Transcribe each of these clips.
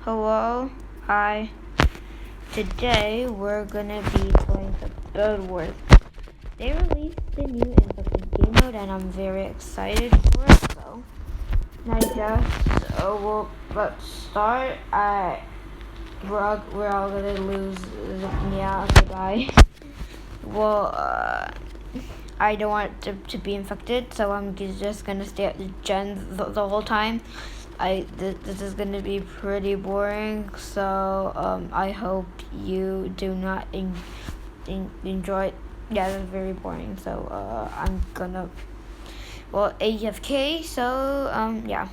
Hello, hi. Today we're gonna be playing the Build Wars. They released the new infected game mode, and I'm very excited for it. So, I guess let's start. We're all gonna lose. Yeah, okay, bye. Well, I don't want to be infected, so I'm just gonna stay at the gen the whole time. This is gonna be pretty boring, so I hope you do not enjoy it. Yeah, it's very boring. So I'm gonna AFK. So yeah.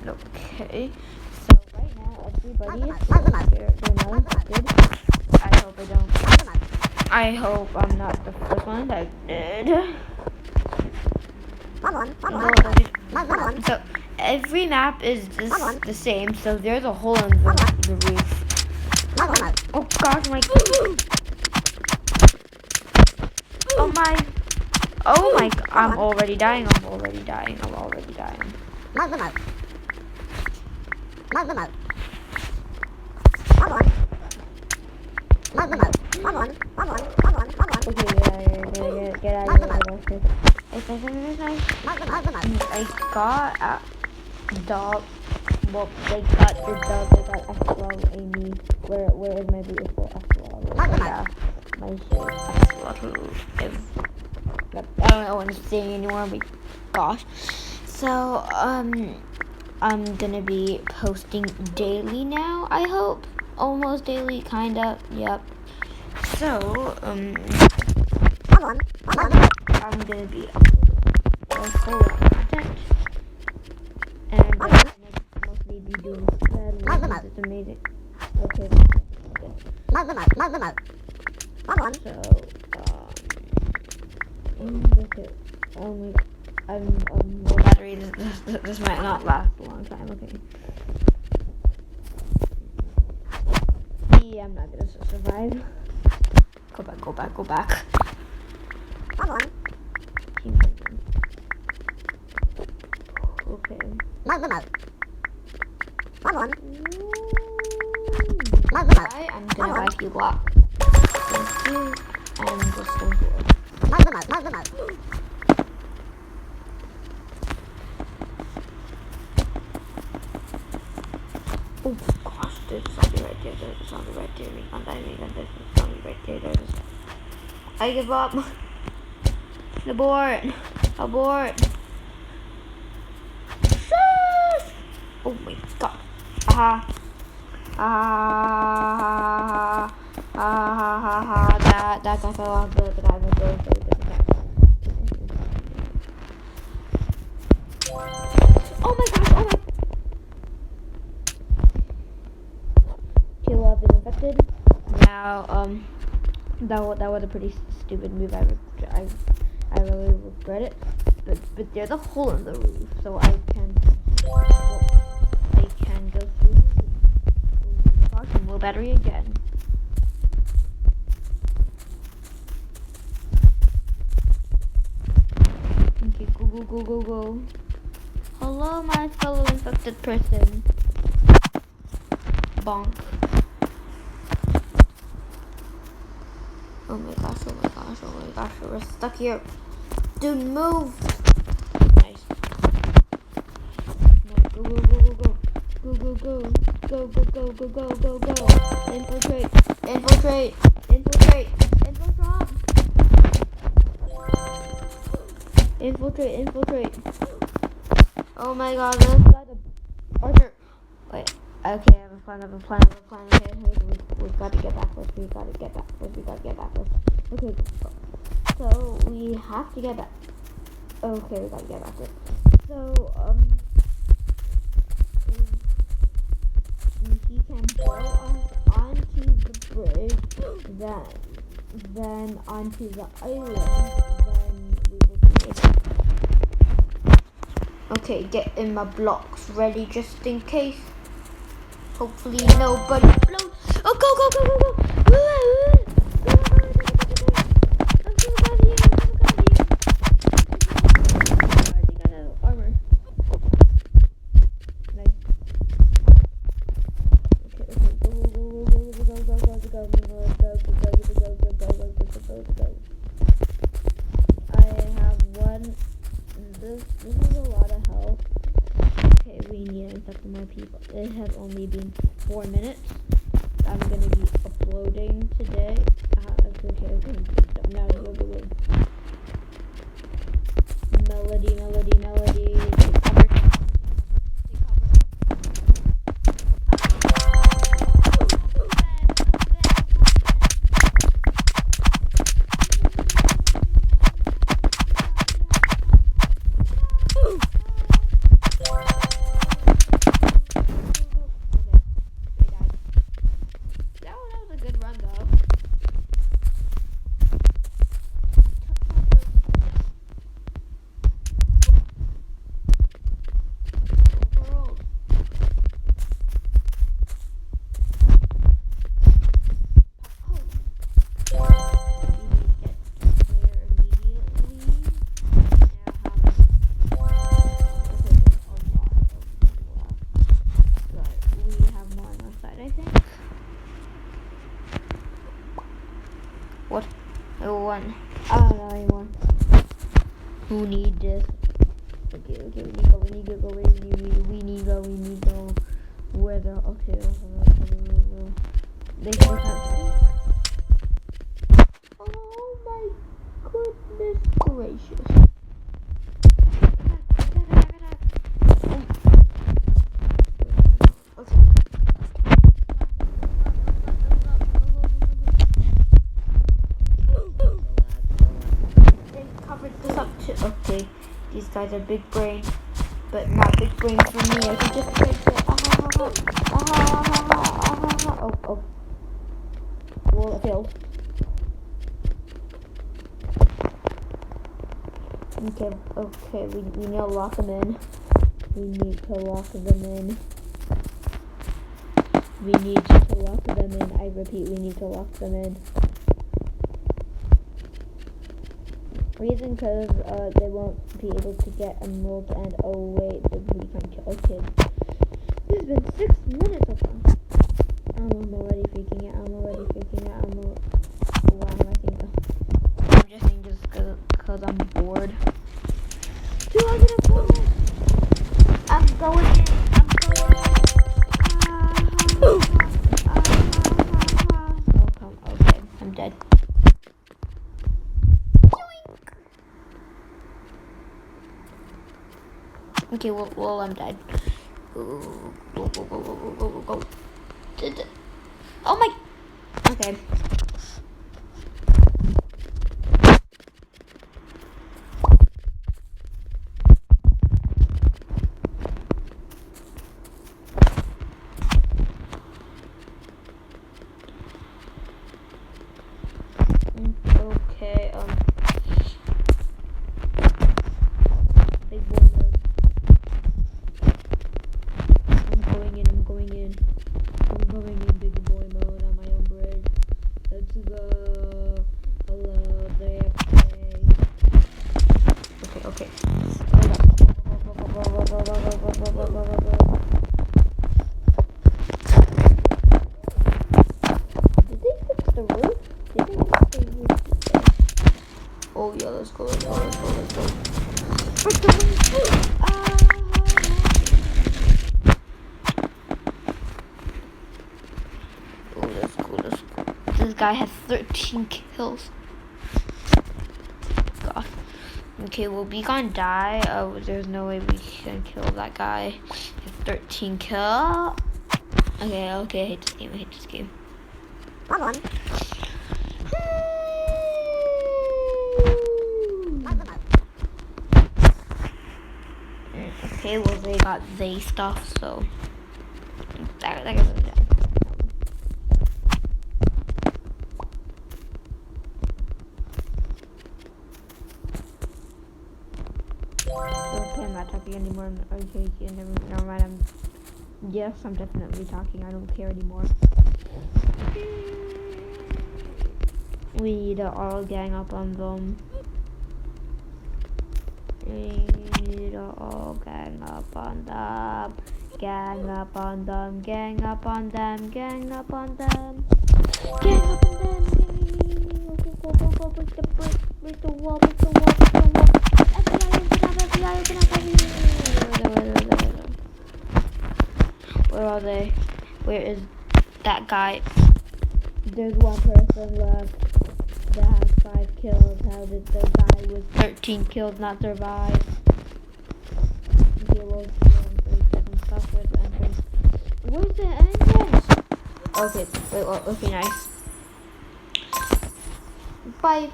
Okay. So right now everybody is they're not infected. I hope I'm not the first one that did. So every map is just the same. So there's a hole in the roof. Oh gosh, my. Oh my. I'm already dying. Okay, get out of here. I got dog. Well, they got the dog. They got Axolotl Amy. Where is my beautiful Axolotl? Yeah, my shit Axolotl. I don't know what I'm saying anymore. But gosh. So I'm gonna be posting daily now. I hope almost daily, kinda. Yep. So I'm gonna be uploading a whole lot of content, and I'm gonna mostly be doing spread. It's amazing. Okay. No battery. This might not last a long time. Okay. Yeah, I'm not gonna survive. Go back. Okay. I'm gonna buy a few blocks. Thank you. And the stone floor. Oh gosh, there's a zombie right there. There's a zombie right there. There's a zombie right there. I give up. Abort. Shush! Oh my god. That got fell off the guy was going to Oh my gosh, Kill off is infected. Now, that was a pretty stupid move. I really regret it. But there's a hole in the roof, so I can go through the roof. Low battery again. Okay, go. Hello, my fellow infected person. Bonk. Oh my gosh, we're stuck here. Dude, move! Nice. No, go. Infiltrate. Oh my god, this guy's a archer. Wait, okay, I have a plan. Okay, we've got to get back first. Okay, go. So we have to get back. Okay, we gotta get back first. So, he can blow us onto the bridge, then onto the island, then we will be able. Okay, get in my blocks ready just in case. Hopefully nobody blows. Oh, go! this is a lot of health. Okay, we need to infect more people. It has only been 4 minutes. I'm gonna be uploading today. Okay. Now go. Melody. Take cover. What? Who won? I don't know anyone. Who need this? Okay, we need to go. Where the they should have. Oh my goodness gracious. Okay, these guys are big brain, but not big brain for me. I can just break it. Oh. Well, it failed. Okay, we need to lock them in. We need to lock them in. I repeat, we need to lock them in. Reason because they won't be able to get emerald and oh wait, we can't kill kids. It's been 6 minutes of fun. I'm already freaking out. Why am I saying that? I'm just saying just because I'm bored. Do I get a bonus? I'm going in. Okay, I'm dead. Okay, well, I'm dead. Go. Oh my. Okay. Big boy mode. I'm going in big boy mode on my own bridge. Let's go. Hello there. Okay. Did they fix the roof? Oh yeah, let's go. Oh, that's cool. This guy has 13 kills. God. Okay, well, we gonna die. There's no way we can kill that guy. 13 kill. Okay, I hate this game. Come on. Okay, well, they got they stuff, so that guy's dead. Okay, I'm not talking anymore. Okay, never mind. Yes, I'm definitely talking. I don't care anymore. We need to all gang up on them. We need to all gang up on them. Gang up on them. Gang up on them. Gang up on them. Gang up on them. Go. Break the wall. FBI, open up. FBI, are they? Where is that guy? There's one person left that has 5 kills. How did the guy with 13 kills not survive? Okay, we'll see in 30 seconds. Stop with the entrance. Where's the entrance? Okay, wait, well, okay, nice. Bye.